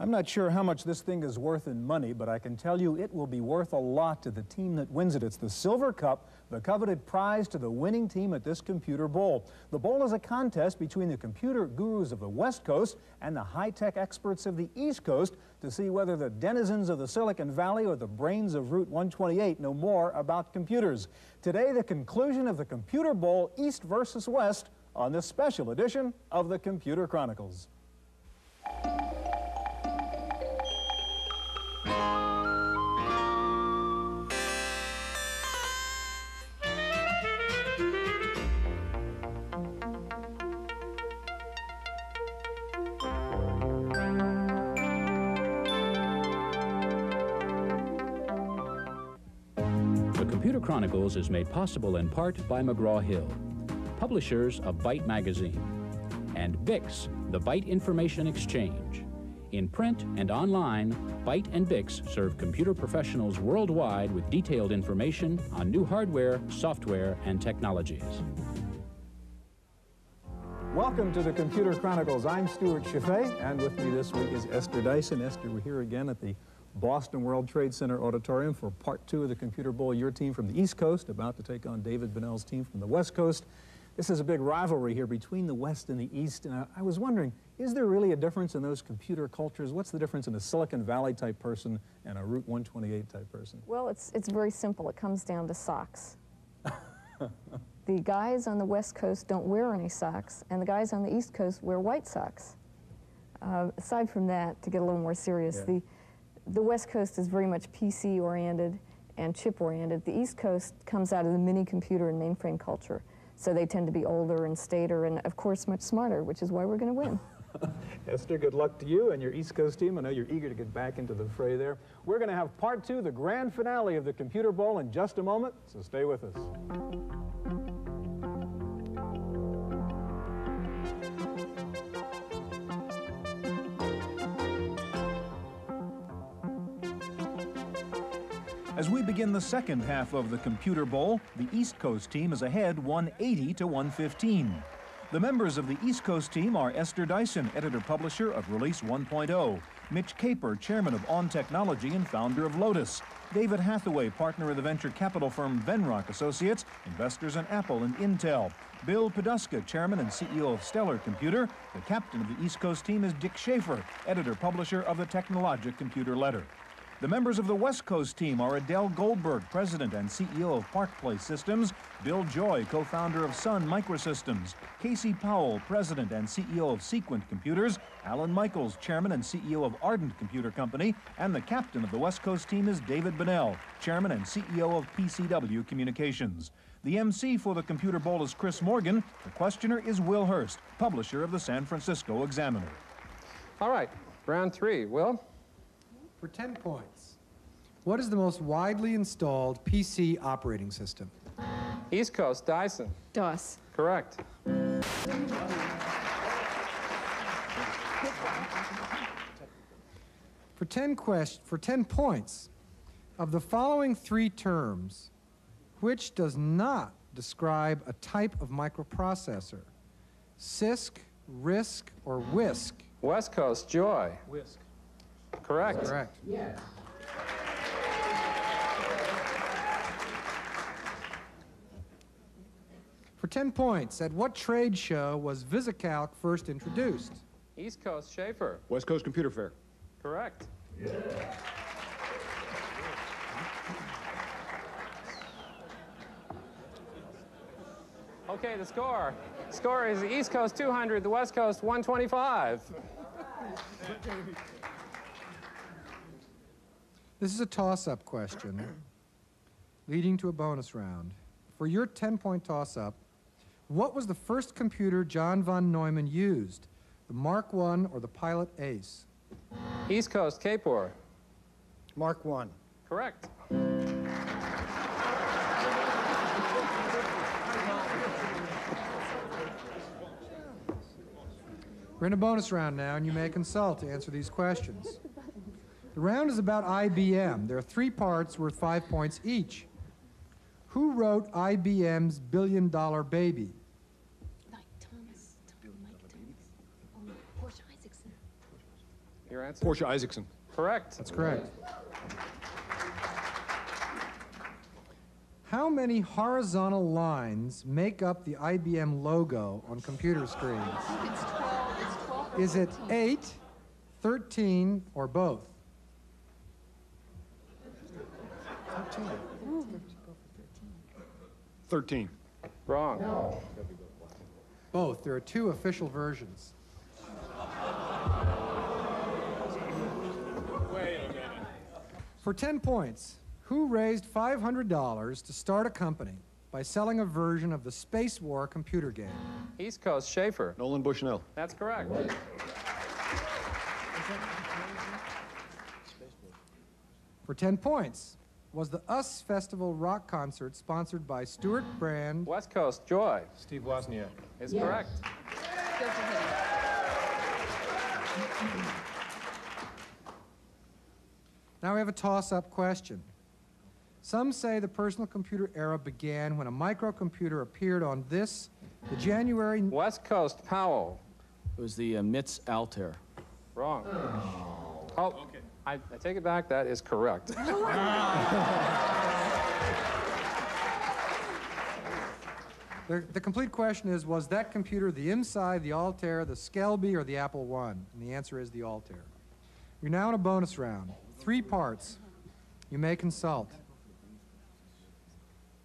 I'm not sure how much this thing is worth in money, but I can tell you it will be worth a lot to the team that wins it. It's the Silver Cup, the coveted prize to the winning team at this Computer Bowl. The bowl is a contest between the computer gurus of the West Coast and the high-tech experts of the East Coast to see whether the denizens of the Silicon Valley or the brains of Route 128 know more about computers. Today, the conclusion of the Computer Bowl, East versus West, on this special edition of the Computer Chronicles. The Computer Chronicles is made possible in part by McGraw-Hill, publishers of Byte magazine, and BIX, the Byte Information Exchange. In print and online, Byte and BIX serve computer professionals worldwide with detailed information on new hardware, software, and technologies. Welcome to the Computer Chronicles. I'm Stewart Cheifet, and with me this week is Esther Dyson. Esther, we're here again at the Boston World Trade Center Auditorium for part 2 of the Computer Bowl. Your team from the East Coast about to take on David Bunnell's team from the West Coast. This is a big rivalry here between the West and the East. And I was wondering, is there really a difference in those computer cultures? What's the difference in a Silicon Valley type person and a Route 128 type person? Well, it's very simple. It comes down to socks. The guys on the West Coast don't wear any socks, and the guys on the East Coast wear white socks. Aside from that, to get a little more serious, yeah. The West Coast is very much PC-oriented and chip-oriented. The East Coast comes out of the mini-computer and mainframe culture, so they tend to be older and staider and, of course, much smarter, which is why we're going to win. Esther, good luck to you and your East Coast team. I know you're eager to get back into the fray there. We're going to have part 2, the grand finale of the Computer Bowl, in just a moment, so stay with us. As we begin the second half of the Computer Bowl, the East Coast team is ahead 180 to 115. The members of the East Coast team are Esther Dyson, editor-publisher of Release 1.0, Mitch Caper, chairman of On Technology and founder of Lotus, David Hathaway, partner of the venture capital firm Venrock Associates, investors in Apple and Intel, Bill Poduska, chairman and CEO of Stellar Computer. The captain of the East Coast team is Dick Schaefer, editor-publisher of the Technologic Computer Letter. The members of the West Coast team are Adele Goldberg, president and CEO of Park Place Systems, Bill Joy, co-founder of Sun Microsystems, Casey Powell, president and CEO of Sequent Computers, Alan Michaels, chairman and CEO of Ardent Computer Company, and the captain of the West Coast team is David Bunnell, chairman and CEO of PCW Communications. The MC for the Computer Bowl is Chris Morgan. The questioner is Will Hurst, publisher of the San Francisco Examiner. All right, round 3. Will? For 10 points, what is the most widely installed PC operating system? East Coast, Dyson. DOS. Correct. For 10 points, of the following 3 terms, which does not describe a type of microprocessor? CISC, RISC, or WISC? West Coast, Joy. Whisk. Correct. Correct. Yes. For 10 points, at what trade show was VisiCalc first introduced? East Coast, Schaefer. West Coast Computer Fair. Correct. Okay, the score. Score is the East Coast 200, the West Coast 125. This is a toss-up question leading to a bonus round. For your 10-point toss-up, what was the first computer John von Neumann used? The Mark I or the Pilot Ace? East Coast, Kapor. Mark I. Correct. We're in a bonus round now, and you may consult to answer these questions. The round is about IBM. There are 3 parts worth 5 points each. Who wrote IBM's Billion-Dollar Baby? Mike Thomas. Oh, Portia Isaacson. Your answer? Portia Isaacson. Correct. That's correct. How many horizontal lines make up the IBM logo on computer screens? It's 12. It's 12 or Is it 13. 8, 13, or both? 13. Wrong. Both. There are two official versions. Wait a minute. For 10 points, who raised $500 to start a company by selling a version of the Space War computer game? East Coast, Schaefer. Nolan Bushnell. That's correct. For 10 points, was the US Festival rock concert sponsored by Stewart Brand? West Coast, Joy. Steve Wozniak. Is correct. Go for him. Now we have a toss-up question. Some say the personal computer era began when a microcomputer appeared on this, the January... West Coast, Powell. It was the MITS Altair. Wrong. Oh, okay. I take it back. That is correct. The complete question is, was that computer the Inside, the Altair, the Skelby, or the Apple I? And the answer is the Altair. You're now in a bonus round. 3 parts. You may consult.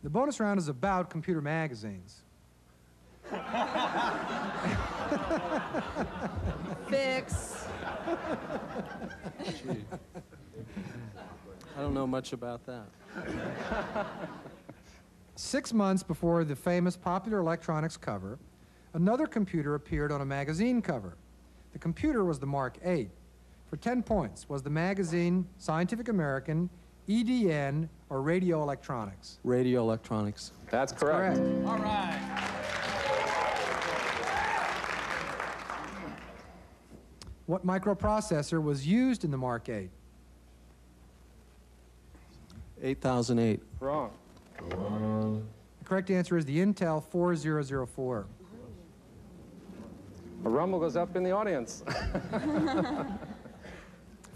The bonus round is about computer magazines. Fix. Gee. I don't know much about that. 6 months before the famous Popular Electronics cover, another computer appeared on a magazine cover. The computer was the Mark VIII. For 10 points, was the magazine Scientific American, EDN, or Radio Electronics? Radio electronics. That's correct. All right. What microprocessor was used in the Mark VIII? 8008. Wrong. The correct answer is the Intel 4004. A rumble goes up in the audience.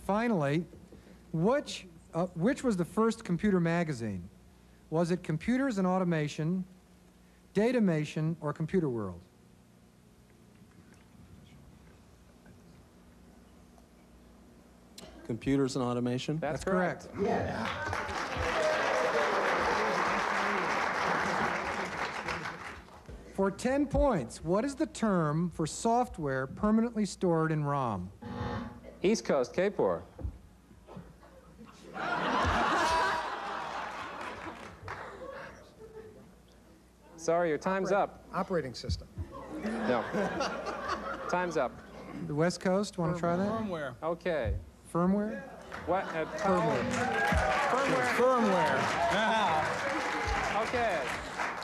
Finally, which was the first computer magazine? Was it Computers and Automation, Datamation, or Computer World? Computers and automation. That's correct. For 10 points, what is the term for software permanently stored in ROM? East Coast, Kapor. Sorry, your time's up. Operating system. No. Time's up. The West Coast, want to try that? Firmware. Okay. Firmware? What? Firmware. Okay.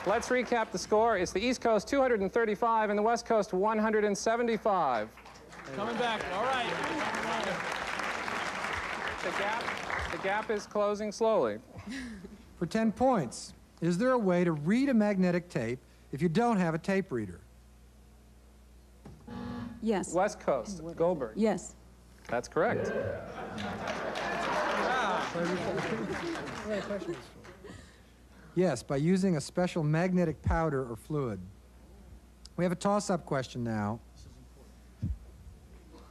Let's recap the score. It's the East Coast 235 and the West Coast 175. Coming back. All right. The gap is closing slowly. For 10 points, is there a way to read a magnetic tape if you don't have a tape reader? Yes. West Coast, Goldberg. Yes. That's correct. Yes, by using a special magnetic powder or fluid. We have a toss-up question now.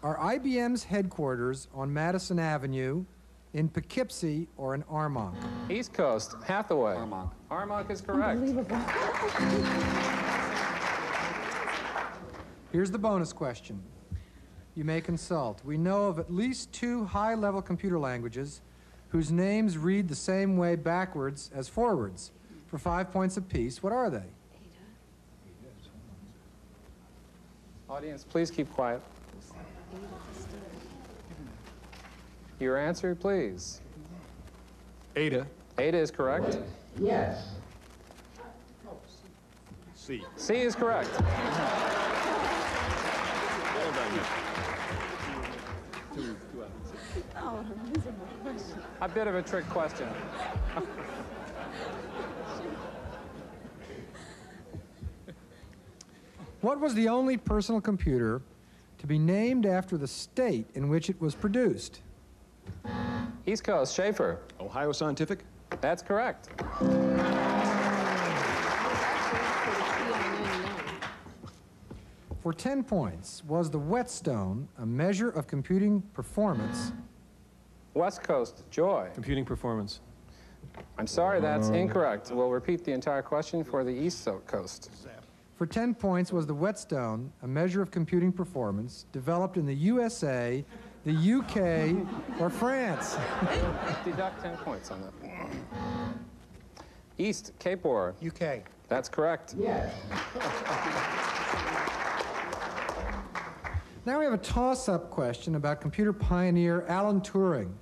Are IBM's headquarters on Madison Avenue, in Poughkeepsie, or in Armonk? East Coast, Hathaway. Armonk. Armonk is correct. Here's the bonus question. You may consult. We know of at least 2 high-level computer languages whose names read the same way backwards as forwards. For 5 points apiece, what are they? Audience, please keep quiet. Your answer, please. Ada. Ada is correct. C. C is correct. Well done. Oh, miserable question. A bit of a trick question. What was the only personal computer to be named after the state in which it was produced? East Coast, Schaefer. Ohio Scientific. That's correct. For 10 points, was the whetstone a measure of computing performance? West Coast, Joy. Computing performance. I'm sorry, that's incorrect. We'll repeat the entire question for the East Coast. For 10 points, was the whetstone a measure of computing performance developed in the USA, the UK, or France? Deduct 10 points on that. East, Cape War. UK. That's correct. Now we have a toss-up question about computer pioneer Alan Turing.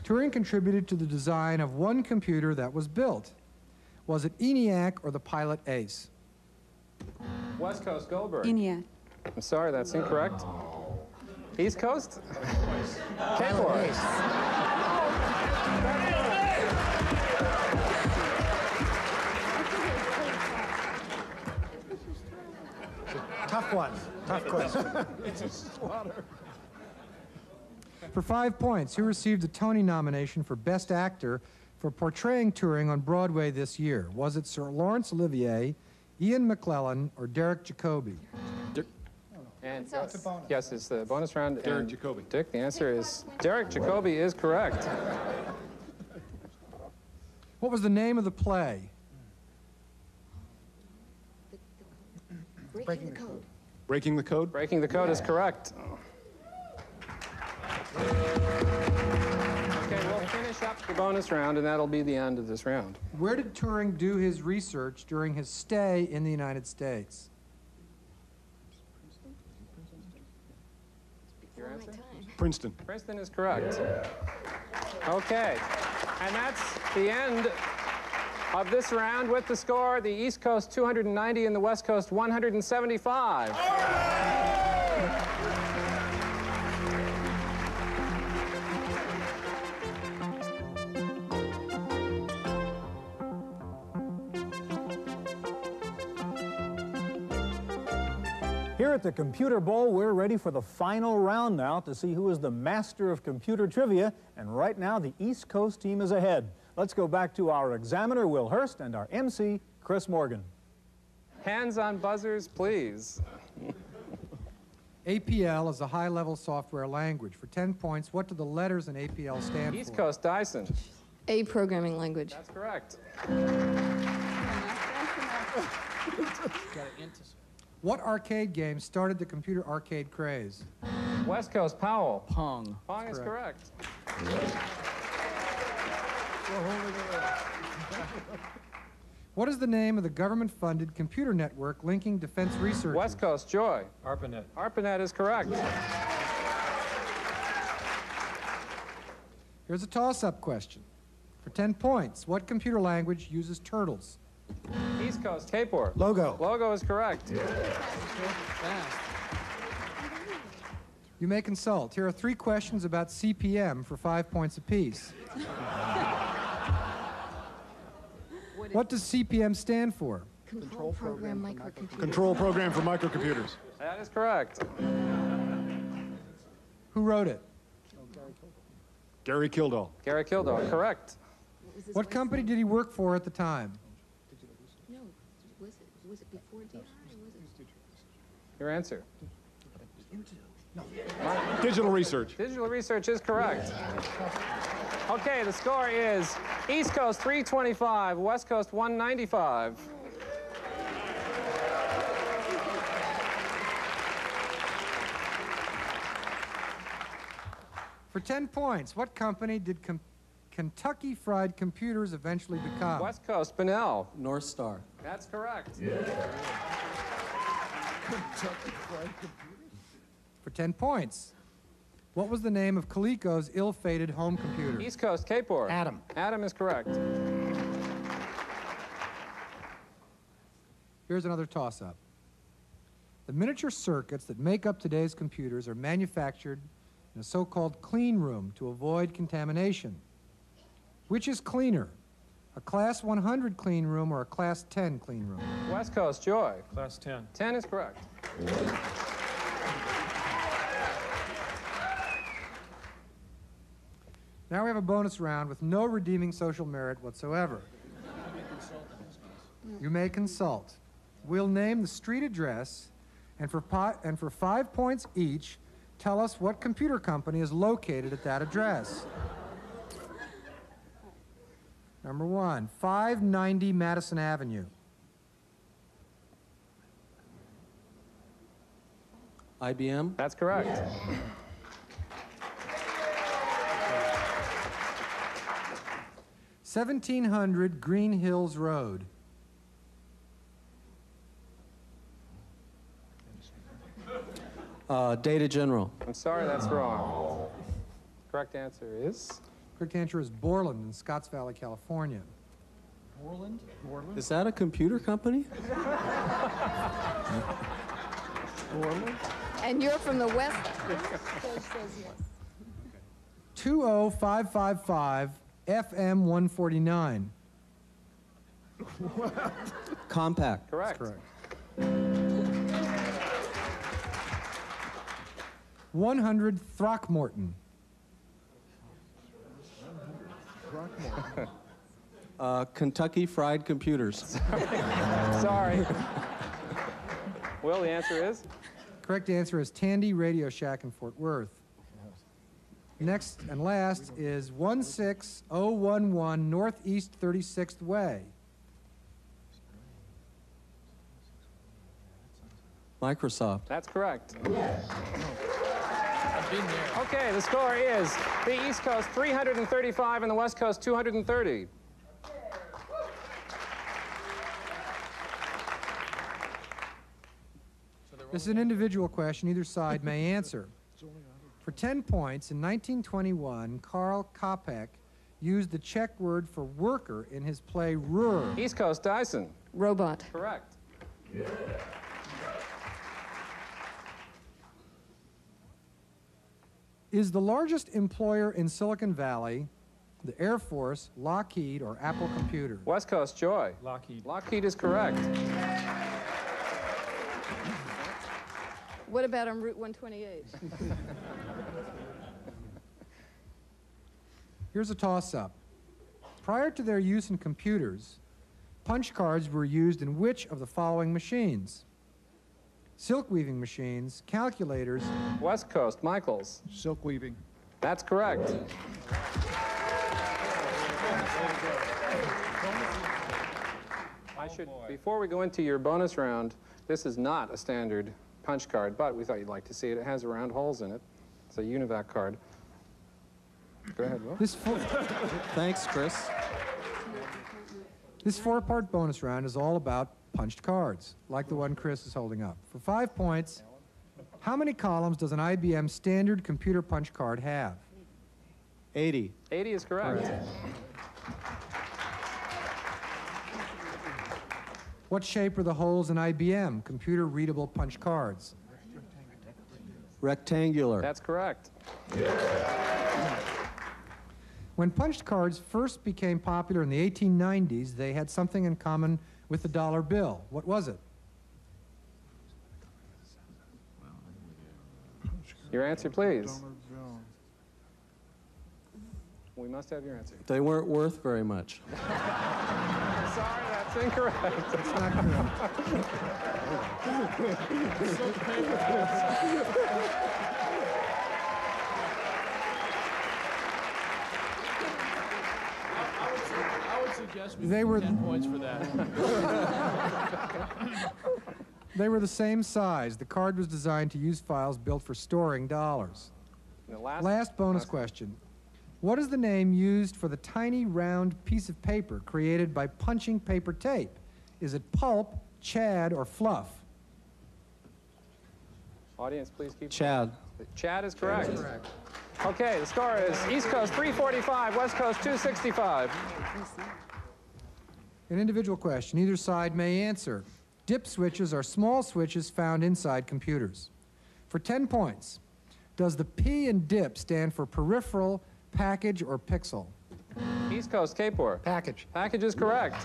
Turing contributed to the design of one computer that was built. Was it ENIAC or the Pilot Ace? West Coast, Goldberg. ENIAC. I'm sorry, that's incorrect. East Coast? Cape War. Tough one. Tough question. For 5 points, who received the Tony nomination for Best Actor for portraying Turing on Broadway this year? Was it Sir Laurence Olivier, Ian McClellan, or Derek Jacobi? And yes, it's the bonus round. Derek Jacobi. Dick, the answer is Derek Jacobi is correct. What was the name of the play? Breaking the code. Breaking the Code. Breaking the Code is correct. Okay, we'll finish up the bonus round, and that'll be the end of this round. Where did Turing do his research during his stay in the United States? Your answer? Princeton. Princeton is correct. Okay, and that's the end of this round with the score, the East Coast 290 and the West Coast 175. Here at the Computer Bowl, we're ready for the final round now to see who is the master of computer trivia, and right now the East Coast team is ahead. Let's go back to our examiner, Will Hurst, and our MC, Chris Morgan. Hands on buzzers, please. APL is a high-level software language. For 10 points, what do the letters in APL stand for? East Coast, Dyson. A programming language. That's correct. What arcade game started the computer arcade craze? West Coast, Powell. Pong. Pong is correct. What is the name of the government-funded computer network linking defense researchers? West Coast, Joy. ARPANET. ARPANET is correct. Here's a toss-up question. For 10 points, what computer language uses turtles? East Coast, Cape War. Logo. Logo is correct. You may consult. Here are 3 questions about CPM for 5 points apiece. What does CPM stand for? Control Program Microcomputer. Control Program for Microcomputers. That is correct. Who wrote it? Gary Kildall. Gary Kildall, correct. What company did he work for at the time? No, was it before DI or was it? Your answer. Digital Research. Digital Research is correct. Okay, the score is East Coast 325, West Coast 195. For 10 points, what company did Kentucky Fried Computers eventually become? West Coast, Benell. North Star. That's correct. For 10 points, what was the name of Coleco's ill-fated home computer? East Coast, Cape War. Adam. Adam is correct. Here's another toss-up. The miniature circuits that make up today's computers are manufactured in a so-called clean room to avoid contamination. Which is cleaner, a Class 100 clean room or a Class 10 clean room? West Coast, Joy. Class 10. 10 is correct. Now we have a bonus round with no redeeming social merit whatsoever. You may consult. We'll name the street address, and for 5 points each, tell us what computer company is located at that address. Number 1, 590 Madison Avenue. IBM? That's correct. 1700 Green Hills Road. Data General. I'm sorry, that's wrong. Correct answer is? Correct answer is Borland in Scotts Valley, California. Borland? Borland? Is that a computer company? Borland? And you're from the West Coast says yes. 20555 FM 149. Compact. Correct. That's correct. 100 Throckmorton. Kentucky Fried Computers. Sorry. Will, the answer is? Correct answer is Tandy Radio Shack in Fort Worth. Next and last is 16011 Northeast 36th Way. Microsoft. That's correct. Okay, the score is the East Coast 335 and the West Coast 230. This is an individual question. Either side may answer. For 10 points, in 1921, Karl Kopek used the Czech word for worker in his play Ruhr. East Coast Dyson. Robot. Correct. Is the largest employer in Silicon Valley the Air Force, Lockheed, or Apple Computers? West Coast Joy. Lockheed. Lockheed is correct. What about on Route 128? Here's a toss-up. Prior to their use in computers, punch cards were used in which of the following machines? Silk weaving machines, calculators. West Coast Michaels. Silk weaving. That's correct. Before we go into your bonus round, this is not a standard punch card, but we thought you'd like to see it. It has round holes in it. It's a UNIVAC card. Go ahead, Will. Thanks, Chris. This four-part bonus round is all about punched cards, like the one Chris is holding up. For 5 points, how many columns does an IBM standard computer punch card have? 80. 80 is correct. What shape are the holes in IBM computer-readable punch cards? Rectangular. That's correct. When punched cards first became popular in the 1890s, they had something in common with the dollar bill. What was it? Your answer, please. We must have your answer. They weren't worth very much. Sorry, that's incorrect. That's not correct. I would suggest we They give were 10 points for that. They were the same size. The card was designed to use files built for storing dollars. Last bonus question. What is the name used for the tiny round piece of paper created by punching paper tape? Is it pulp, Chad, or fluff? Audience, please keep. Chad. Chad is correct. That's correct. Okay, the score is East Coast 345, West Coast 265. An individual question. Either side may answer. Dip switches are small switches found inside computers. For 10 points, does the P in dip stand for peripheral, package, or pixel? East Coast Kapor. Package. Package is correct.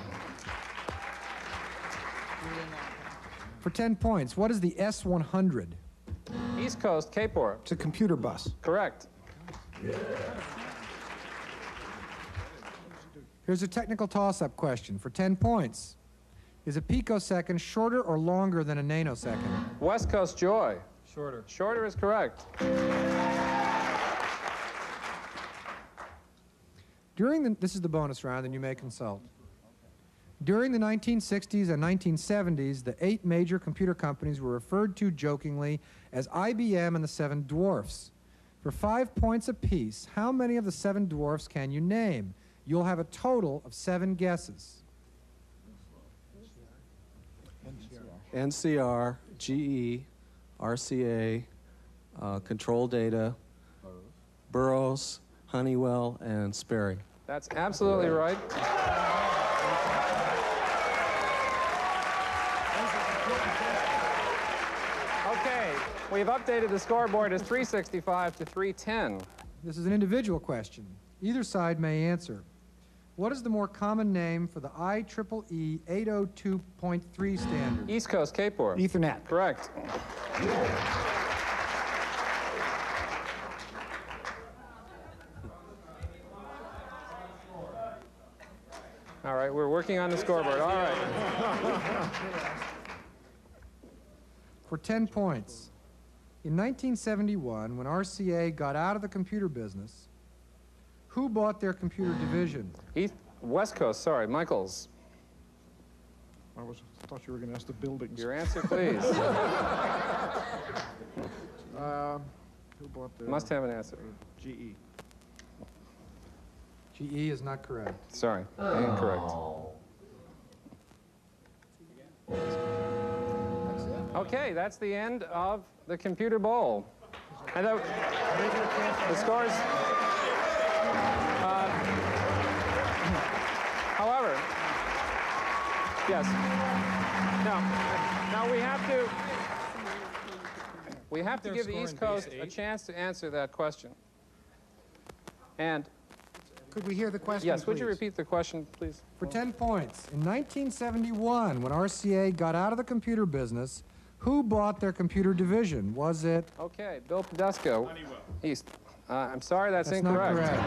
For 10 points, what is the S100? East Coast Kapor. It's a computer bus. Correct. Here's a technical toss-up question for 10 points. Is a picosecond shorter or longer than a nanosecond? West Coast Joy. Shorter. Shorter is correct. This is the bonus round, and you may consult. During the 1960s and 1970s, the 8 major computer companies were referred to jokingly as IBM and the 7 Dwarfs. For 5 points apiece, how many of the 7 Dwarfs can you name? You'll have a total of 7 guesses. NCR, GE, RCA, Control Data, Burroughs, Honeywell, and Sperry. That's absolutely right. Okay, we've updated the scoreboard as 365 to 310. This is an individual question. Either side may answer. What is the more common name for the IEEE 802.3 standard? East Coast K-Port. Ethernet. Correct. All right, we're working on the scoreboard. All right. For 10 points, in 1971, when RCA got out of the computer business, who bought their computer division? West Coast, sorry, Michaels. I thought you were going to ask the buildings. Your answer, please. Who bought the... Must have an answer. GE. GE is not correct. Sorry, incorrect. Okay, that's the end of the Computer Bowl. And the scores... however, yes. Now we have to give the East Coast a chance to answer that question. And could we hear the question, yes, would please? you repeat the question, please? For 10 points, in 1971, when RCA got out of the computer business, who bought their computer division? Was it? Okay, Bill Podesco. Honeywell. East. I'm sorry, that's Not incorrect. correct.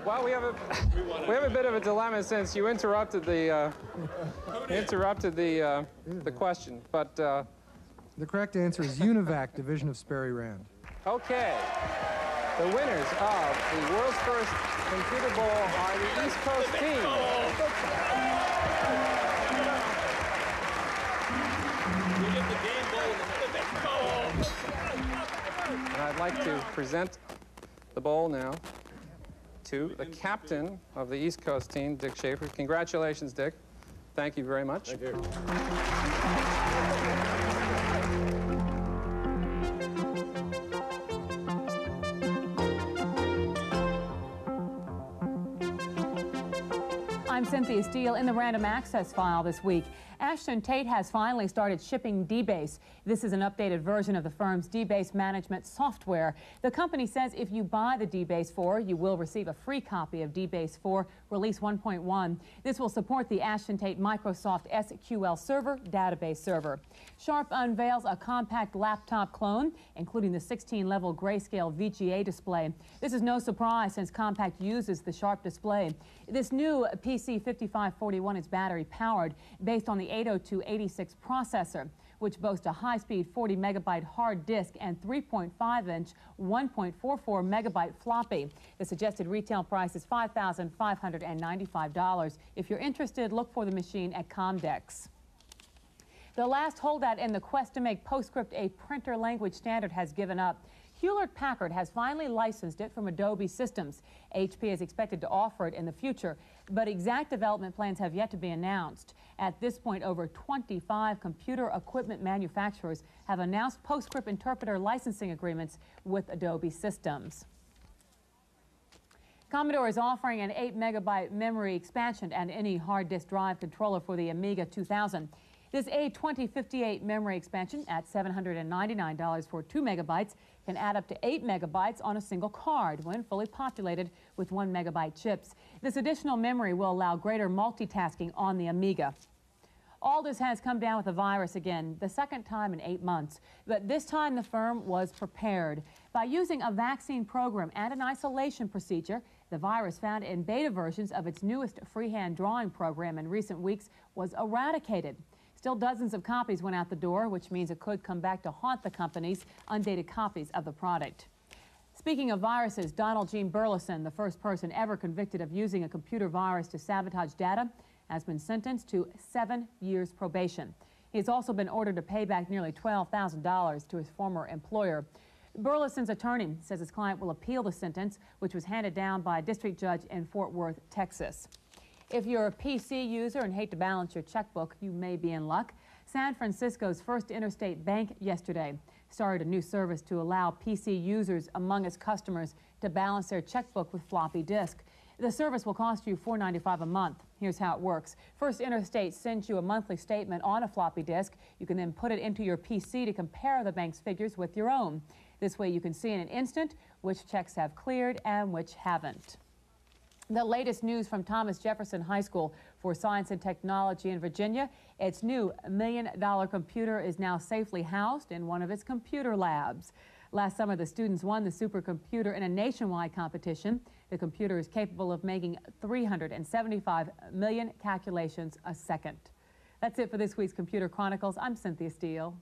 Well, we have a bit of a dilemma since you interrupted the question, but the correct answer is UNIVAC division of Sperry Rand. okay. The winners of the world's first Computer Bowl are the East Coast team. And I'd like to present the bowl now to the captain of the East Coast team, Dick Cheifet. Congratulations, Dick. Thank you very much. Thank you. I'm Cynthia Steele. In the random access file this week, Ashton Tate has finally started shipping DBase. This is an updated version of the firm's DBase management software. The company says if you buy the DBase 4, you will receive a free copy of DBase 4 Release 1.1. This will support the Ashton Tate Microsoft SQL Server database server. Sharp unveils a compact laptop clone, including the 16-level grayscale VGA display. This is no surprise since Compact uses the Sharp display. This new PC 5541 is battery-powered, based on the 80286 processor, which boasts a high-speed 40-megabyte hard disk and 3.5-inch 1.44 megabyte floppy. The suggested retail price is $5,595. If you're interested, look for the machine at Comdex. The last holdout in the quest to make PostScript a printer language standard has given up. Hewlett-Packard has finally licensed it from Adobe Systems. HP is expected to offer it in the future, but exact development plans have yet to be announced. At this point, over 25 computer equipment manufacturers have announced PostScript interpreter licensing agreements with Adobe Systems. Commodore is offering an 8-megabyte memory expansion and any hard disk drive controller for the Amiga 2000. This A2058 memory expansion at $799 for 2 megabytes can add up to 8 megabytes on a single card when fully populated with 1 megabyte chips. This additional memory will allow greater multitasking on the Amiga. Aldous has come down with a virus again, the second time in 8 months. But this time the firm was prepared. By using a vaccine program and an isolation procedure, the virus found in beta versions of its newest freehand drawing program in recent weeks was eradicated. Still, dozens of copies went out the door, which means it could come back to haunt the company's undated copies of the product. Speaking of viruses, Donald Gene Burleson, the first person ever convicted of using a computer virus to sabotage data, has been sentenced to 7 years probation. He has also been ordered to pay back nearly $12,000 to his former employer. Burleson's attorney says his client will appeal the sentence, which was handed down by a district judge in Fort Worth, Texas. If you're a PC user and hate to balance your checkbook, you may be in luck. San Francisco's First Interstate Bank yesterday started a new service to allow PC users among its customers to balance their checkbook with floppy disk. The service will cost you $4.95 a month. Here's how it works. First Interstate sends you a monthly statement on a floppy disk. You can then put it into your PC to compare the bank's figures with your own. This way you can see in an instant which checks have cleared and which haven't. The latest news from Thomas Jefferson High School for Science and Technology in Virginia. Its new $1 million computer is now safely housed in one of its computer labs. Last summer, the students won the supercomputer in a nationwide competition. The computer is capable of making 375 million calculations a second. That's it for this week's Computer Chronicles. I'm Cynthia Steele.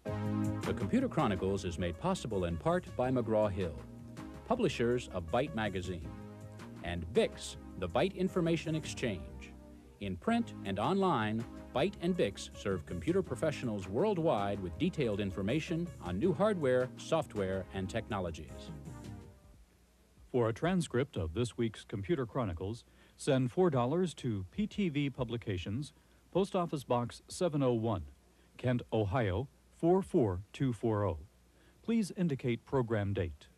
The Computer Chronicles is made possible in part by McGraw-Hill, publishers of Byte magazine, and VIX, the Byte Information Exchange. In print and online, Byte and VIX serve computer professionals worldwide with detailed information on new hardware, software, and technologies. For a transcript of this week's Computer Chronicles, send $4 to PTV Publications, Post Office Box 701, Kent, Ohio 44240. Please indicate program date.